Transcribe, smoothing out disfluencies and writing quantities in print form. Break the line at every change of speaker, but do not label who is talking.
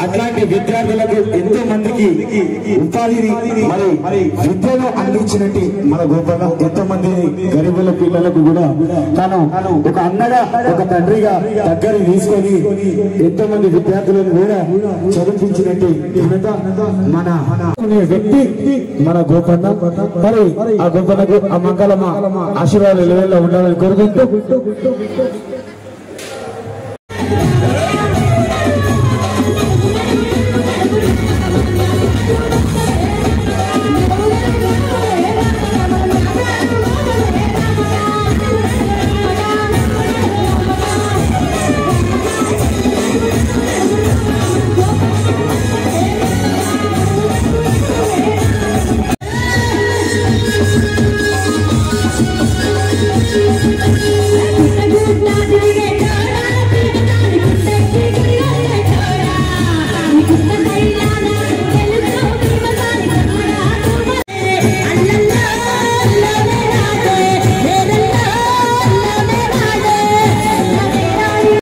అట్లాంటి విద్యార్థులకు ఎంతో మందికి ఉపాధిని మరి విద్యను అందించినట్టు మన గోపాల ఎంతో మంది గరీబుల పిల్లలకు కూడా తాను ఒక అన్నగా ఒక తండ్రిగా దగ్గర తీసుకొని ఎంతో మంది విద్యార్థులను కూడా చదివించినట్టు మన వ్యక్తి మన గోపన్న. మరి ఆ గోపన్నకు ఆ మంగళమ ఆశీర్వాదాలు ఉండాలని కోరుకుంటూ